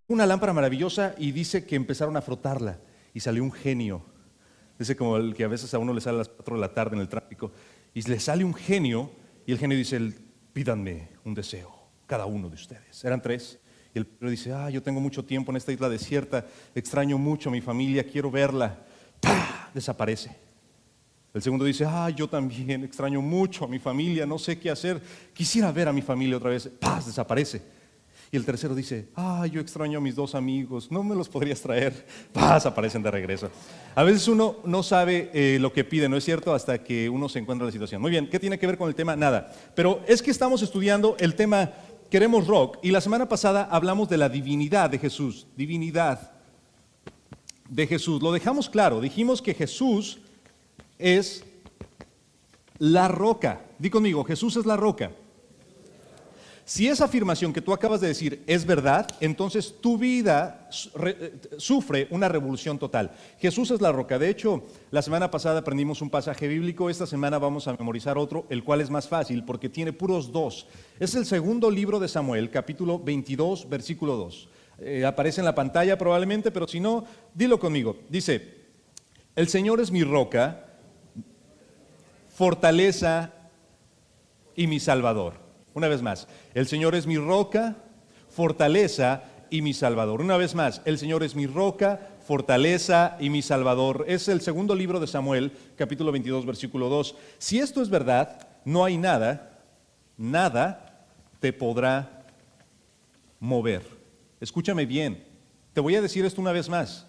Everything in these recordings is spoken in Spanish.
Una lámpara maravillosa y dice que empezaron a frotarla y salió un genio. Dice como el que a veces a uno le sale a las 4 de la tarde en el tráfico y le sale un genio y el genio dice, pídanme un deseo, cada uno de ustedes. Eran 3. Y el primero dice, yo tengo mucho tiempo en esta isla desierta, extraño mucho a mi familia, quiero verla. ¡Pah! Desaparece. El segundo dice, yo también extraño mucho a mi familia, no sé qué hacer, quisiera ver a mi familia otra vez. ¡Pah! Desaparece. Y el tercero dice, yo extraño a mis 2 amigos, ¿no me los podrías traer? ¡Pah! Aparecen de regreso. A veces uno no sabe lo que pide, ¿no es cierto? Hasta que uno se encuentra en la situación. Muy bien, ¿qué tiene que ver con el tema? Nada. Pero es que estamos estudiando el tema Queremos Rock, y la semana pasada hablamos de la divinidad de Jesús. Divinidad de Jesús. Lo dejamos claro, dijimos que Jesús es la roca. Di conmigo, Jesús es la roca. Si esa afirmación que tú acabas de decir es verdad, entonces tu vida sufre una revolución total. Jesús es la roca. De hecho, la semana pasada aprendimos un pasaje bíblico, esta semana vamos a memorizar otro, el cual es más fácil porque tiene puros 2. Es el segundo libro de Samuel, capítulo 22, versículo 2. Aparece en la pantalla probablemente, pero si no, dilo conmigo. Dice, el Señor es mi roca, fortaleza y mi salvador. Una vez más, el Señor es mi roca, fortaleza y mi salvador. Una vez más, el Señor es mi roca, fortaleza y mi salvador. Es el segundo libro de Samuel, capítulo 22, versículo 2. Si esto es verdad, no hay nada te podrá mover. Escúchame bien, te voy a decir esto una vez más.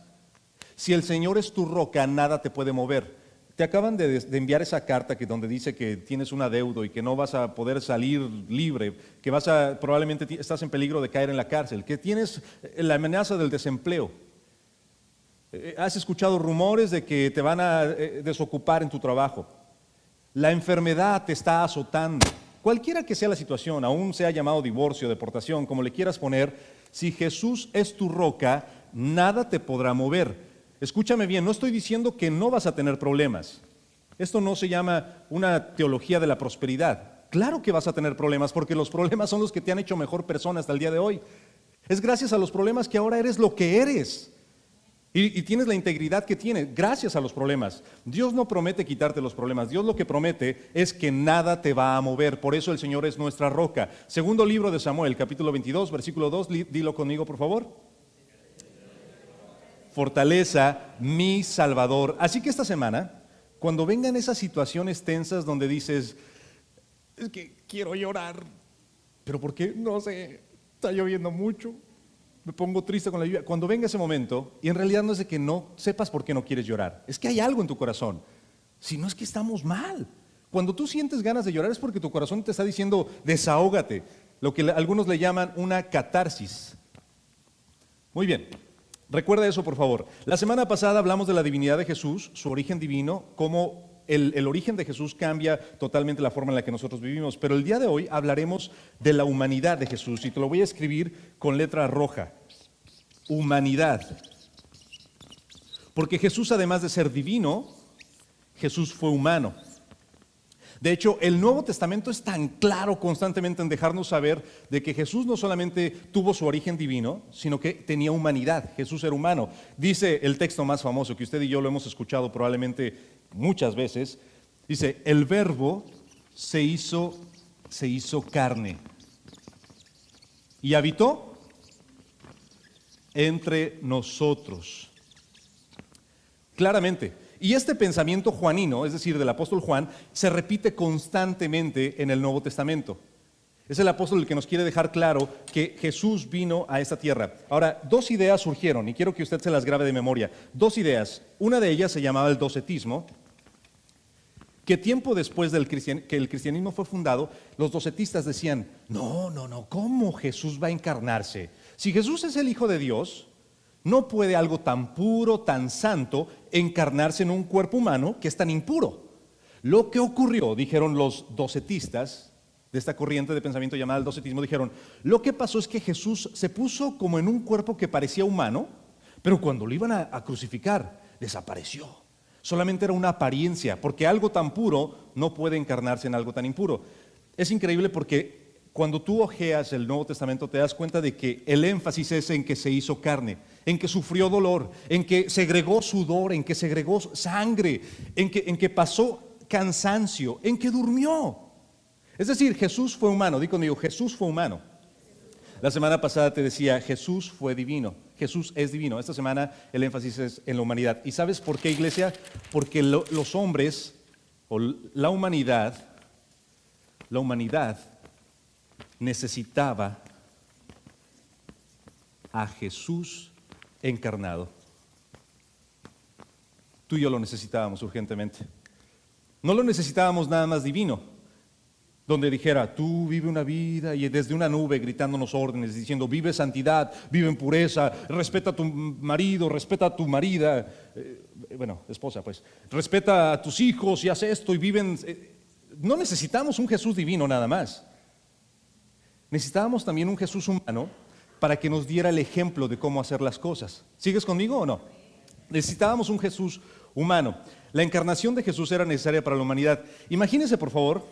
Si el Señor es tu roca, nada te puede mover. Te acaban de enviar esa carta donde dice que tienes un adeudo y que no vas a poder salir libre, que probablemente estás en peligro de caer en la cárcel, que tienes la amenaza del desempleo. Has escuchado rumores de que te van a desocupar en tu trabajo. La enfermedad te está azotando. Cualquiera que sea la situación, aún sea llamado divorcio, deportación, como le quieras poner, si Jesús es tu roca, nada te podrá mover. Escúchame bien, no estoy diciendo que no vas a tener problemas. Esto no se llama una teología de la prosperidad. Claro que vas a tener problemas, porque los problemas son los que te han hecho mejor persona hasta el día de hoy. Es gracias a los problemas que ahora eres lo que eres. Y tienes la integridad que tienes, gracias a los problemas. Dios no promete quitarte los problemas. Dios lo que promete es que nada te va a mover. Por eso el Señor es nuestra roca. Segundo libro de Samuel, capítulo 22, versículo 2. Dilo conmigo, por favor. Fortaleza, mi Salvador. Así que esta semana, cuando vengan esas situaciones tensas donde dices, es que quiero llorar, pero ¿por qué? No sé, está lloviendo mucho, me pongo triste con la lluvia. Cuando venga ese momento, y en realidad no es de que no sepas por qué no quieres llorar, es que hay algo en tu corazón, si no es que estamos mal. Cuando tú sientes ganas de llorar es porque tu corazón te está diciendo, desahógate, lo que algunos le llaman una catarsis. Muy bien. Recuerda eso, por favor. La semana pasada hablamos de la divinidad de Jesús, su origen divino, cómo el origen de Jesús cambia totalmente la forma en la que nosotros vivimos. Pero el día de hoy hablaremos de la humanidad de Jesús y te lo voy a escribir con letra roja. Humanidad. Porque Jesús, además de ser divino, Jesús fue humano. De hecho, el Nuevo Testamento es tan claro constantemente en dejarnos saber de que Jesús no solamente tuvo su origen divino, sino que tenía humanidad. Jesús era humano. Dice el texto más famoso que usted y yo lo hemos escuchado probablemente muchas veces. Dice, el Verbo se hizo carne y habitó entre nosotros. Claramente. Y este pensamiento juanino, es decir, del apóstol Juan, se repite constantemente en el Nuevo Testamento. Es el apóstol el que nos quiere dejar claro que Jesús vino a esta tierra. Ahora, 2 ideas surgieron, y quiero que usted se las grabe de memoria. 2 ideas. Una de ellas se llamaba el docetismo, que tiempo después que el cristianismo fue fundado, los docetistas decían, no, ¿cómo Jesús va a encarnarse? Si Jesús es el Hijo de Dios, no puede algo tan puro, tan santo, encarnarse en un cuerpo humano que es tan impuro. Lo que ocurrió, dijeron los docetistas, de esta corriente de pensamiento llamada el docetismo, dijeron, lo que pasó es que Jesús se puso como en un cuerpo que parecía humano, pero cuando lo iban a crucificar, desapareció. Solamente era una apariencia, porque algo tan puro no puede encarnarse en algo tan impuro. Es increíble porque cuando tú hojeas el Nuevo Testamento te das cuenta de que el énfasis es en que se hizo carne, en que sufrió dolor, en que segregó sudor, en que segregó sangre, en que pasó cansancio, en que durmió. Es decir, Jesús fue humano. Di conmigo, Jesús fue humano. La semana pasada te decía, Jesús fue divino. Jesús es divino. Esta semana el énfasis es en la humanidad. ¿Y sabes por qué, iglesia? Porque los hombres o la humanidad necesitaba a Jesús encarnado. Tú y yo lo necesitábamos urgentemente. No lo necesitábamos nada más divino, donde dijera, tú vive una vida, y desde una nube gritándonos órdenes, diciendo, vive santidad, vive en pureza, respeta a tu marido, respeta a tu marida, esposa pues, respeta a tus hijos y haz esto y viven. No necesitamos un Jesús divino nada más. Necesitábamos también un Jesús humano para que nos diera el ejemplo de cómo hacer las cosas. ¿Sigues conmigo o no? Necesitábamos un Jesús humano. La encarnación de Jesús era necesaria para la humanidad. Imagínese, por favor,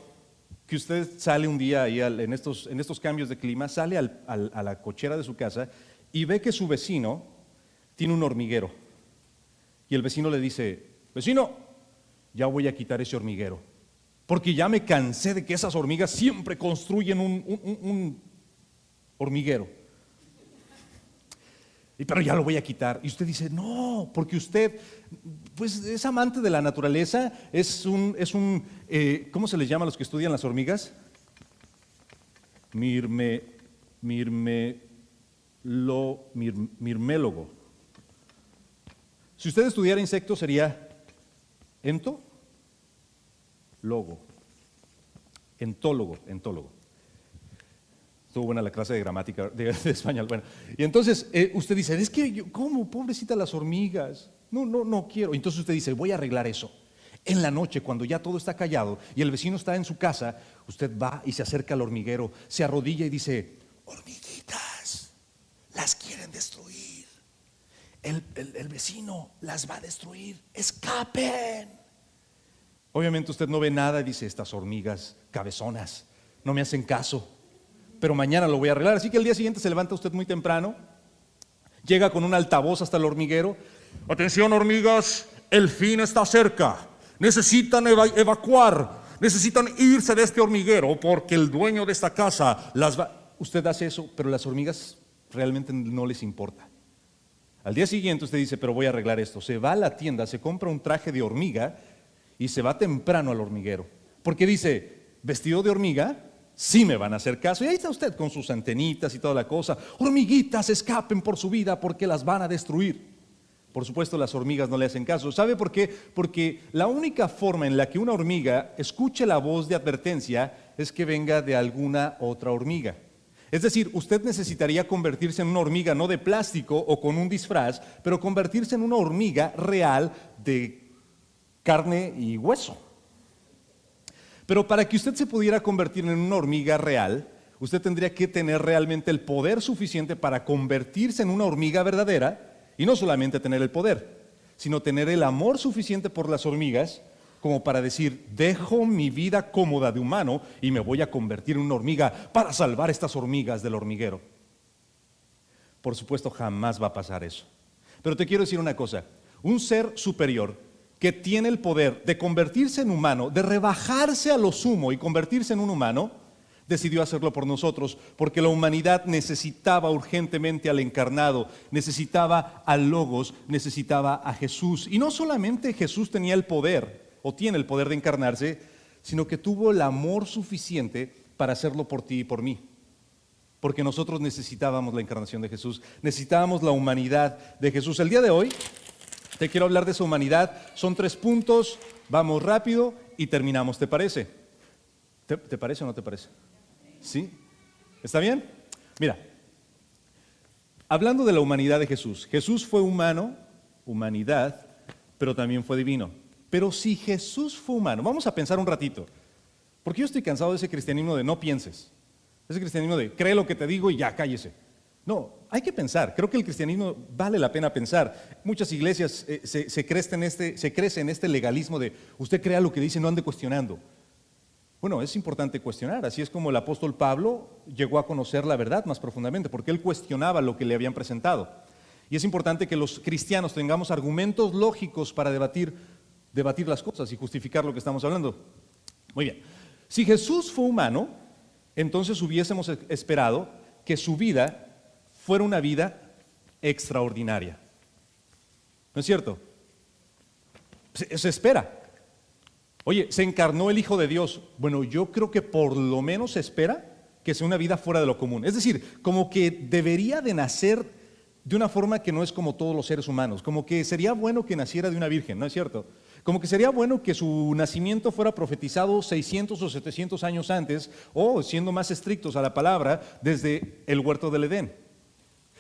que usted sale un día ahí en estos cambios de clima, sale a la cochera de su casa y ve que su vecino tiene un hormiguero. Y el vecino le dice, vecino, ya voy a quitar ese hormiguero, porque ya me cansé de que esas hormigas siempre construyen un hormiguero. Pero ya lo voy a quitar. Y usted dice, no, porque usted pues es amante de la naturaleza, ¿cómo se les llama a los que estudian las hormigas? Mirmélogo. Si usted estudiara insectos sería entólogo. Estuvo buena la clase de gramática de español. Bueno, y entonces usted dice, es que ¿cómo? Pobrecita las hormigas. No quiero. Entonces usted dice, voy a arreglar eso. En la noche, cuando ya todo está callado y el vecino está en su casa, usted va y se acerca al hormiguero, se arrodilla y dice, hormiguitas, las quieren destruir. El vecino las va a destruir. Escapen. Obviamente usted no ve nada y dice, estas hormigas cabezonas no me hacen caso. Pero mañana lo voy a arreglar. Así que el día siguiente se levanta usted muy temprano, llega con un altavoz hasta el hormiguero. Atención, hormigas, el fin está cerca. Necesitan evacuar, necesitan irse de este hormiguero porque el dueño de esta casa las va. Usted hace eso, pero las hormigas realmente no les importa. Al día siguiente usted dice, pero voy a arreglar esto. Se va a la tienda, se compra un traje de hormiga y se va temprano al hormiguero. Porque dice, vestido de hormiga, sí me van a hacer caso. Y ahí está usted con sus antenitas y toda la cosa. Hormiguitas, escapen por su vida porque las van a destruir. Por supuesto, las hormigas no le hacen caso. ¿Sabe por qué? Porque la única forma en la que una hormiga escuche la voz de advertencia es que venga de alguna otra hormiga. Es decir, usted necesitaría convertirse en una hormiga no de plástico o con un disfraz, pero convertirse en una hormiga real de carne y hueso. Pero para que usted se pudiera convertir en una hormiga real, usted tendría que tener realmente el poder suficiente para convertirse en una hormiga verdadera, y no solamente tener el poder, sino tener el amor suficiente por las hormigas como para decir, dejo mi vida cómoda de humano y me voy a convertir en una hormiga para salvar estas hormigas del hormiguero. Por supuesto, jamás va a pasar eso. Pero te quiero decir una cosa, un ser superior que tiene el poder de convertirse en humano, de rebajarse a lo sumo y convertirse en un humano, decidió hacerlo por nosotros, porque la humanidad necesitaba urgentemente al encarnado, necesitaba al Logos, necesitaba a Jesús. Y no solamente Jesús tenía el poder, o tiene el poder de encarnarse, sino que tuvo el amor suficiente para hacerlo por ti y por mí. Porque nosotros necesitábamos la encarnación de Jesús, necesitábamos la humanidad de Jesús. El día de hoy te quiero hablar de esa humanidad. Son 3 puntos, vamos rápido y terminamos. ¿Te parece? ¿Te parece o no te parece? ¿Sí? ¿Está bien? Mira, hablando de la humanidad de Jesús, Jesús fue humano, humanidad, pero también fue divino. Pero si Jesús fue humano, vamos a pensar un ratito, porque yo estoy cansado de ese cristianismo de no pienses, ese cristianismo de cree lo que te digo y ya cállese. No, hay que pensar. Creo que el cristianismo vale la pena pensar. Muchas iglesias se crecen en este legalismo de usted crea lo que dice, no ande cuestionando. Bueno, es importante cuestionar, así es como el apóstol Pablo llegó a conocer la verdad más profundamente, porque él cuestionaba lo que le habían presentado. Y es importante que los cristianos tengamos argumentos lógicos para debatir las cosas y justificar lo que estamos hablando. Muy bien, si Jesús fue humano, entonces hubiésemos esperado que su vida fuera una vida extraordinaria. ¿No es cierto? Se espera. Oye, se encarnó el Hijo de Dios. Bueno, yo creo que por lo menos se espera que sea una vida fuera de lo común. Es decir, como que debería de nacer de una forma que no es como todos los seres humanos. Como que sería bueno que naciera de una virgen, ¿no es cierto? Como que sería bueno que su nacimiento fuera profetizado 600 o 700 años antes, o siendo más estrictos a la palabra, desde el huerto del Edén.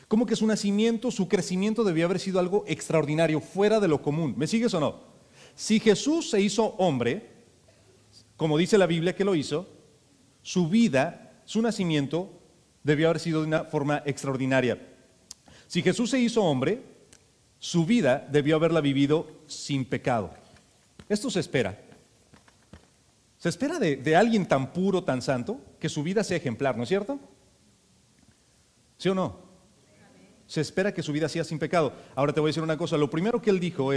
Como que su nacimiento, su crecimiento debía haber sido algo extraordinario, fuera de lo común. ¿Me sigues o no? Si Jesús se hizo hombre, como dice la Biblia que lo hizo, su vida, su nacimiento, debió haber sido de una forma extraordinaria. Si Jesús se hizo hombre, su vida debió haberla vivido sin pecado. Esto se espera. Se espera de alguien tan puro, tan santo, que su vida sea ejemplar, ¿no es cierto? ¿Sí o no? Se espera que su vida sea sin pecado. Ahora te voy a decir una cosa. Lo primero que él dijo,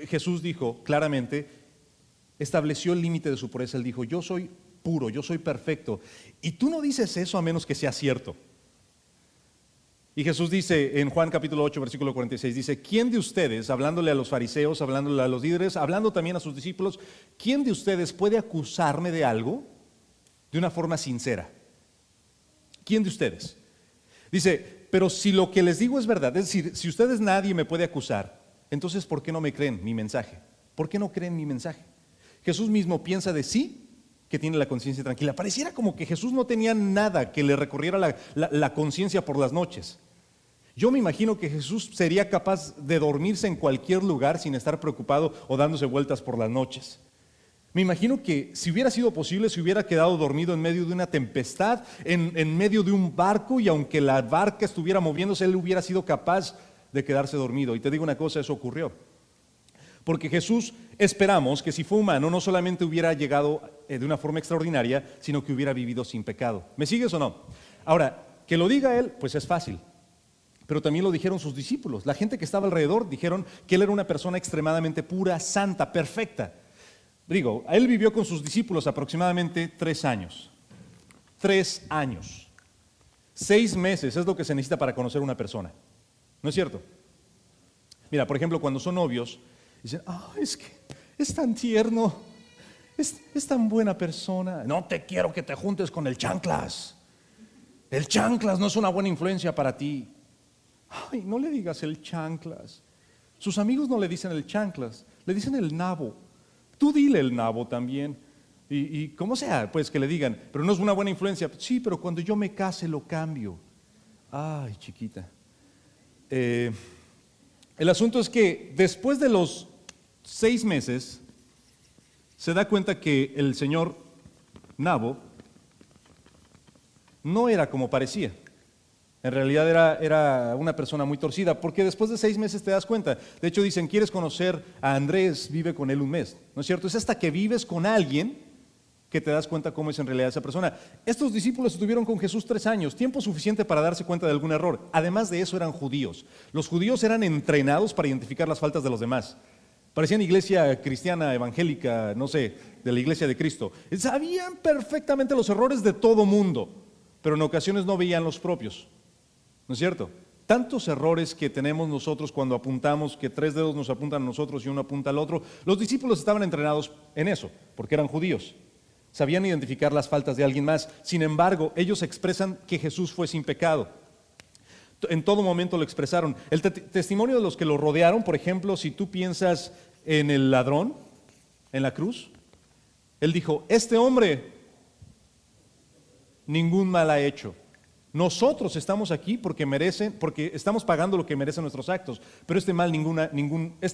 Jesús dijo claramente, estableció el límite de su pureza. Él dijo, yo soy puro, yo soy perfecto. Y tú no dices eso a menos que sea cierto. Y Jesús dice en Juan capítulo 8, versículo 46, dice, ¿quién de ustedes, hablándole a los fariseos, hablándole a los líderes, hablando también a sus discípulos, quién de ustedes puede acusarme de algo de una forma sincera? ¿Quién de ustedes? Dice, pero si lo que les digo es verdad, es decir, si ustedes nadie me puede acusar, entonces ¿por qué no me creen mi mensaje? ¿Por qué no creen mi mensaje? Jesús mismo piensa de sí que tiene la conciencia tranquila. Pareciera como que Jesús no tenía nada que le recorriera la conciencia por las noches. Yo me imagino que Jesús sería capaz de dormirse en cualquier lugar sin estar preocupado o dándose vueltas por las noches. Me imagino que si hubiera sido posible, se hubiera quedado dormido en medio de una tempestad, en medio de un barco, y aunque la barca estuviera moviéndose, él hubiera sido capaz de quedarse dormido. Y te digo una cosa, eso ocurrió. Porque Jesús, esperamos que si fue humano, no solamente hubiera llegado de una forma extraordinaria, sino que hubiera vivido sin pecado. ¿Me sigues o no? Ahora, que lo diga él, pues es fácil. Pero también lo dijeron sus discípulos. La gente que estaba alrededor dijeron que él era una persona extremadamente pura, santa, perfecta. Digo, él vivió con sus discípulos aproximadamente 3 años. 3 años. 6 meses es lo que se necesita para conocer una persona. ¿No es cierto? Mira, por ejemplo, cuando son novios, dicen, es que es tan tierno, es tan buena persona. No te quiero que te juntes con el chanclas. El chanclas no es una buena influencia para ti. Ay, no le digas el chanclas. Sus amigos no le dicen el chanclas, le dicen el nabo. Tú dile el nabo también. Y como sea, pues que le digan, pero no es una buena influencia. Sí, pero cuando yo me case lo cambio. Ay, chiquita. El asunto es que después de los 6 meses, se da cuenta que el señor Nabo no era como parecía. En realidad era una persona muy torcida, porque después de 6 meses te das cuenta. De hecho dicen, ¿quieres conocer a Andrés? Vive con él un mes. ¿No es cierto? Es hasta que vives con alguien que te das cuenta cómo es en realidad esa persona. Estos discípulos estuvieron con Jesús 3 años, tiempo suficiente para darse cuenta de algún error. Además de eso eran judíos. Los judíos eran entrenados para identificar las faltas de los demás. Parecían iglesia cristiana, evangélica, no sé, de la iglesia de Cristo. Sabían perfectamente los errores de todo mundo, pero en ocasiones no veían los propios. ¿No es cierto? Tantos errores que tenemos nosotros cuando apuntamos, que 3 dedos nos apuntan a nosotros y uno apunta al otro. Los discípulos estaban entrenados en eso, porque eran judíos. Sabían identificar las faltas de alguien más. Sin embargo, ellos expresan que Jesús fue sin pecado. En todo momento lo expresaron. El testimonio de los que lo rodearon, por ejemplo, si tú piensas en el ladrón, en la cruz, él dijo, este hombre ningún mal ha hecho. Nosotros estamos aquí porque estamos pagando lo que merecen nuestros actos, pero este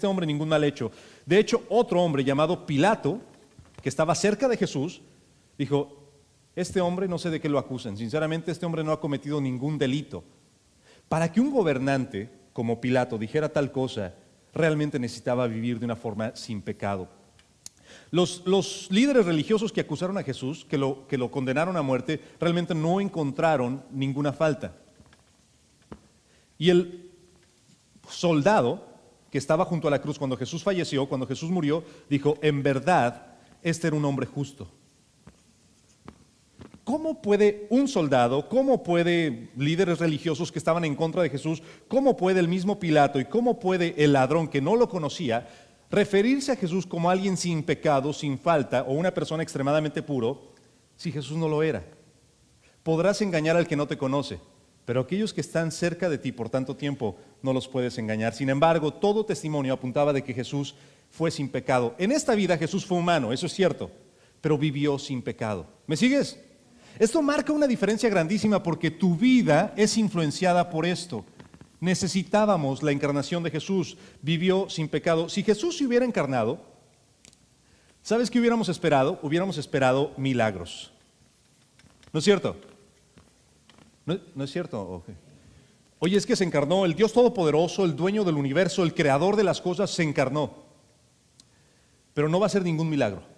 hombre ningún mal hecho. De hecho, otro hombre llamado Pilato, que estaba cerca de Jesús, dijo, este hombre no sé de qué lo acusan, sinceramente este hombre no ha cometido ningún delito. Para que un gobernante como Pilato dijera tal cosa, realmente necesitaba vivir de una forma sin pecado. Los líderes religiosos que acusaron a Jesús, que lo condenaron a muerte, realmente no encontraron ninguna falta. Y el soldado que estaba junto a la cruz cuando Jesús falleció, cuando Jesús murió, dijo, en verdad, este era un hombre justo. ¿Cómo puede un soldado, cómo puede líderes religiosos que estaban en contra de Jesús, cómo puede el mismo Pilato y cómo puede el ladrón que no lo conocía referirse a Jesús como alguien sin pecado, sin falta o una persona extremadamente puro si Jesús no lo era? Podrás engañar al que no te conoce, pero aquellos que están cerca de ti por tanto tiempo no los puedes engañar. Sin embargo, todo testimonio apuntaba de que Jesús fue sin pecado. En esta vida Jesús fue humano, eso es cierto, pero vivió sin pecado. ¿Me sigues? Esto marca una diferencia grandísima porque tu vida es influenciada por esto. Necesitábamos la encarnación de Jesús, vivió sin pecado. Si Jesús se hubiera encarnado, ¿sabes qué hubiéramos esperado? Hubiéramos esperado milagros. ¿No es cierto? ¿No es cierto? Okay. Oye, es que se encarnó el Dios Todopoderoso, el dueño del universo, el creador de las cosas, se encarnó. Pero no va a ser ningún milagro.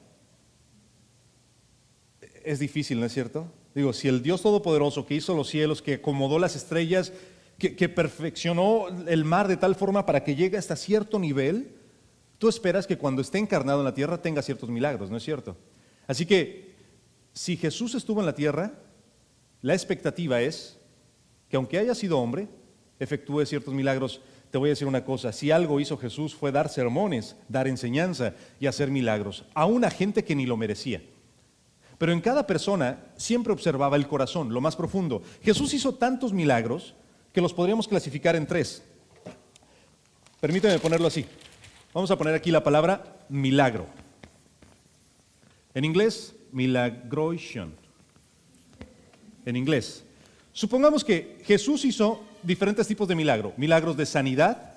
Es difícil, ¿no es cierto? Digo, si el Dios Todopoderoso que hizo los cielos, que acomodó las estrellas, que perfeccionó el mar de tal forma para que llegue hasta cierto nivel, tú esperas que cuando esté encarnado en la tierra tenga ciertos milagros, ¿no es cierto? Así que, si Jesús estuvo en la tierra, la expectativa es que aunque haya sido hombre, efectúe ciertos milagros. Te voy a decir una cosa, si algo hizo Jesús fue dar sermones, dar enseñanza y hacer milagros, a una gente que ni lo merecía. Pero en cada persona siempre observaba el corazón, lo más profundo. Jesús hizo tantos milagros que los podríamos clasificar en 3. Permíteme ponerlo así. Vamos a poner aquí la palabra milagro. En inglés, milagration. En inglés. Supongamos que Jesús hizo diferentes tipos de milagro. Milagros de sanidad,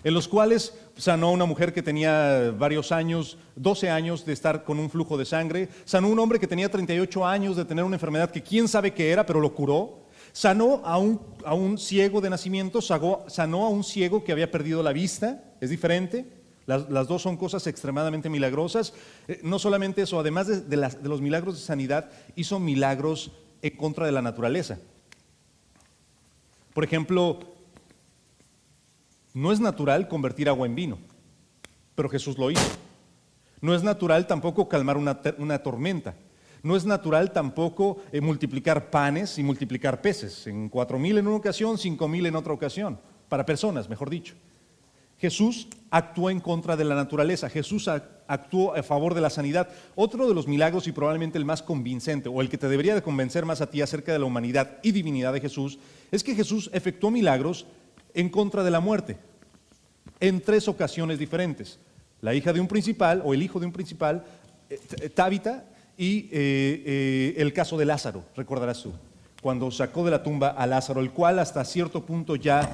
en los cuales sanó a una mujer que tenía varios años, 12 años de estar con un flujo de sangre, sanó a un hombre que tenía 38 años de tener una enfermedad que quién sabe qué era, pero lo curó, sanó a un ciego de nacimiento, sanó a un ciego que había perdido la vista, es diferente, las dos son cosas extremadamente milagrosas. No solamente eso, además de los milagros de sanidad, hizo milagros en contra de la naturaleza. Por ejemplo, no es natural convertir agua en vino, pero Jesús lo hizo. No es natural tampoco calmar una tormenta. No es natural tampoco multiplicar panes y multiplicar peces. En 4,000 en una ocasión, 5,000 en otra ocasión. Para personas, mejor dicho. Jesús actuó en contra de la naturaleza. Jesús actuó a favor de la sanidad. Otro de los milagros y probablemente el más convincente, o el que te debería de convencer más a ti acerca de la humanidad y divinidad de Jesús, es que Jesús efectuó milagros en contra de la muerte, en 3 ocasiones diferentes. La hija de un principal, o el hijo de un principal, Tabita, y el caso de Lázaro, recordarás tú, cuando sacó de la tumba a Lázaro, el cual hasta cierto punto ya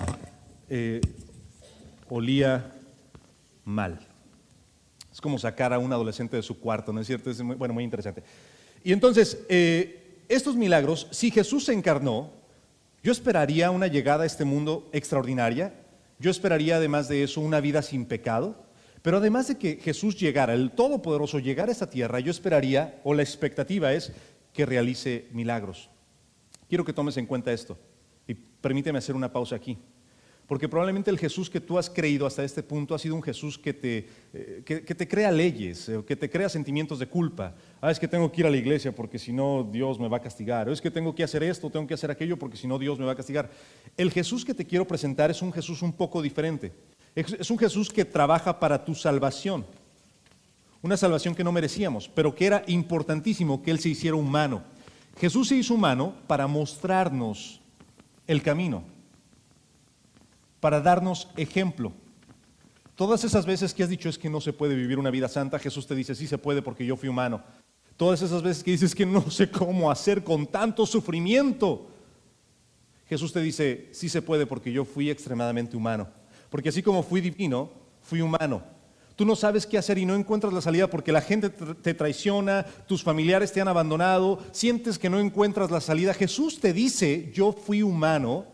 olía mal. Es como sacar a un adolescente de su cuarto, ¿no es cierto? Es muy interesante. Y entonces, estos milagros, si Jesús se encarnó, yo esperaría una llegada a este mundo extraordinaria. Yo esperaría además de eso una vida sin pecado. Pero además de que Jesús llegara, el Todopoderoso llegara a esta tierra, yo esperaría, o la expectativa es, que realice milagros. Quiero que tomes en cuenta esto. Y permíteme hacer una pausa aquí. Porque probablemente el Jesús que tú has creído hasta este punto ha sido un Jesús que te crea leyes, que te crea sentimientos de culpa. Es que tengo que ir a la iglesia porque si no Dios me va a castigar. Es que tengo que hacer esto, tengo que hacer aquello porque si no Dios me va a castigar. El Jesús que te quiero presentar es un Jesús un poco diferente. Es un Jesús que trabaja para tu salvación. Una salvación que no merecíamos, pero que era importantísimo que Él se hiciera humano. Jesús se hizo humano para mostrarnos el camino, para darnos ejemplo. Todas esas veces que has dicho es que no se puede vivir una vida santa, Jesús te dice sí se puede porque yo fui humano. Todas esas veces que dices que no sé cómo hacer con tanto sufrimiento, Jesús te dice sí se puede porque yo fui extremadamente humano. Porque así como fui divino, fui humano. Tú no sabes qué hacer y no encuentras la salida porque la gente te traiciona, tus familiares te han abandonado, sientes que no encuentras la salida. Jesús te dice yo fui humano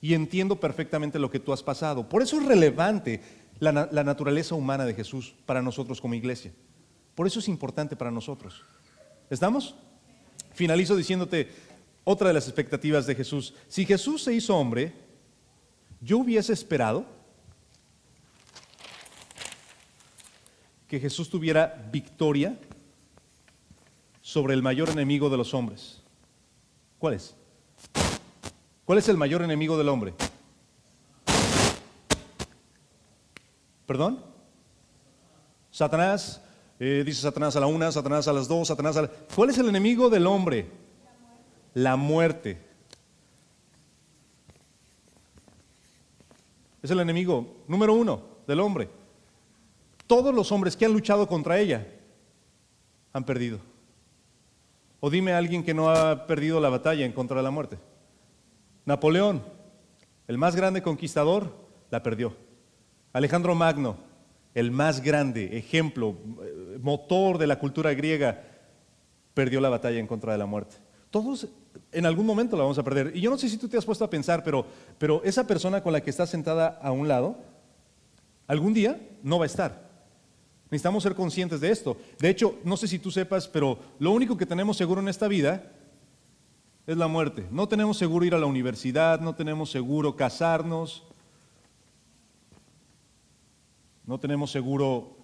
y entiendo perfectamente lo que tú has pasado. Por eso es relevante la naturaleza humana de Jesús para nosotros como iglesia. Por eso es importante para nosotros. ¿Estamos? Finalizo diciéndote otra de las expectativas de Jesús. Si Jesús se hizo hombre, yo hubiese esperado que Jesús tuviera victoria sobre el mayor enemigo de los hombres. ¿Cuál es? ¿Cuál es el mayor enemigo del hombre? ¿Perdón? Satanás. Dice Satanás a la 1, Satanás a las 2, Satanás a la... ¿Cuál es el enemigo del hombre? La muerte. Es el enemigo número 1 del hombre. Todos los hombres que han luchado contra ella han perdido. O dime a alguien que no ha perdido la batalla en contra de la muerte. Napoleón, el más grande conquistador, la perdió. Alejandro Magno, el más grande ejemplo, motor de la cultura griega, perdió la batalla en contra de la muerte. Todos en algún momento la vamos a perder. Y yo no sé si tú te has puesto a pensar, pero esa persona con la que estás sentada a un lado, algún día no va a estar. Necesitamos ser conscientes de esto. De hecho, no sé si tú sepas, pero lo único que tenemos seguro en esta vida es la muerte. No tenemos seguro ir a la universidad, no tenemos seguro casarnos, no tenemos seguro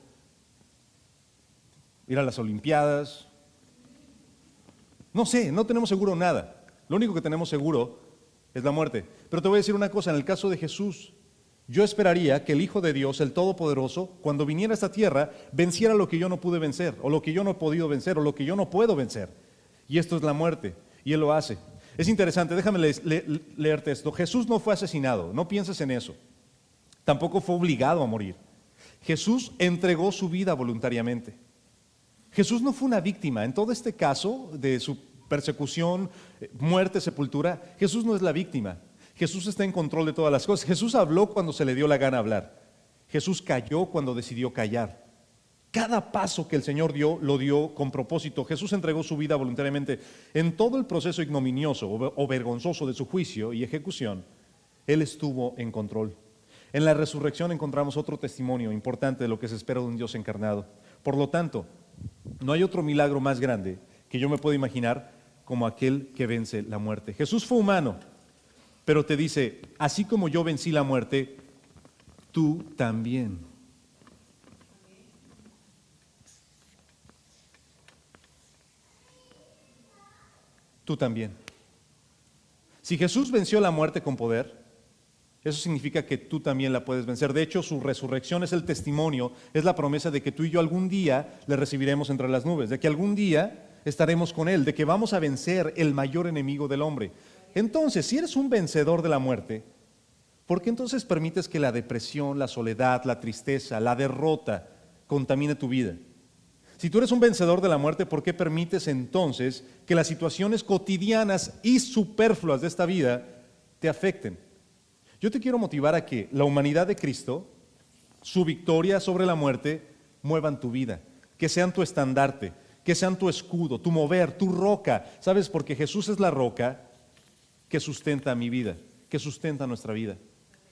ir a las Olimpiadas. No sé, no tenemos seguro nada. Lo único que tenemos seguro es la muerte. Pero te voy a decir una cosa, en el caso de Jesús, yo esperaría que el Hijo de Dios, el Todopoderoso, cuando viniera a esta tierra, venciera lo que yo no pude vencer, o lo que yo no he podido vencer, o lo que yo no puedo vencer. Y esto es la muerte, y Él lo hace. Es interesante, déjame leerte esto. Jesús no fue asesinado, no pienses en eso. Tampoco fue obligado a morir. Jesús entregó su vida voluntariamente. Jesús no fue una víctima. En todo este caso de su persecución, muerte, sepultura, Jesús no es la víctima. Jesús está en control de todas las cosas. Jesús habló cuando se le dio la gana hablar. Jesús calló cuando decidió callar. Cada paso que el Señor dio, lo dio con propósito. Jesús entregó su vida voluntariamente. En todo el proceso ignominioso o vergonzoso de su juicio y ejecución, Él estuvo en control. En la resurrección encontramos otro testimonio importante de lo que se espera de un Dios encarnado. Por lo tanto, no hay otro milagro más grande que yo me pueda imaginar como aquel que vence la muerte. Jesús fue humano, pero te dice, así como yo vencí la muerte, tú también. Tú también. Si Jesús venció la muerte con poder, eso significa que tú también la puedes vencer. De hecho, su resurrección es el testimonio, es la promesa de que tú y yo algún día le recibiremos entre las nubes, de que algún día estaremos con Él, de que vamos a vencer el mayor enemigo del hombre. Entonces, si eres un vencedor de la muerte, ¿por qué entonces permites que la depresión, la soledad, la tristeza, la derrota contamine tu vida? Si tú eres un vencedor de la muerte, ¿por qué permites entonces que las situaciones cotidianas y superfluas de esta vida te afecten? Yo te quiero motivar a que la humanidad de Cristo, su victoria sobre la muerte, muevan tu vida, que sean tu estandarte, que sean tu escudo, tu mover, tu roca. ¿Sabes? Porque Jesús es la roca que sustenta mi vida, que sustenta nuestra vida.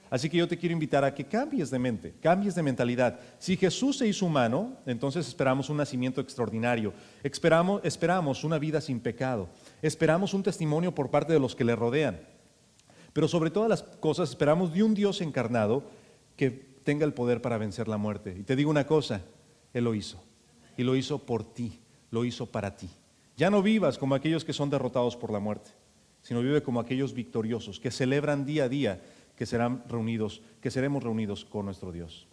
Así que yo te quiero invitar a que cambies de mente, cambies de mentalidad. Si Jesús se hizo humano, entonces esperamos un nacimiento extraordinario, esperamos una vida sin pecado, esperamos un testimonio por parte de los que le rodean. Pero sobre todas las cosas esperamos de un Dios encarnado que tenga el poder para vencer la muerte. Y te digo una cosa, Él lo hizo. Y lo hizo por ti, lo hizo para ti. Ya no vivas como aquellos que son derrotados por la muerte, sino vive como aquellos victoriosos que celebran día a día que seremos reunidos con nuestro Dios.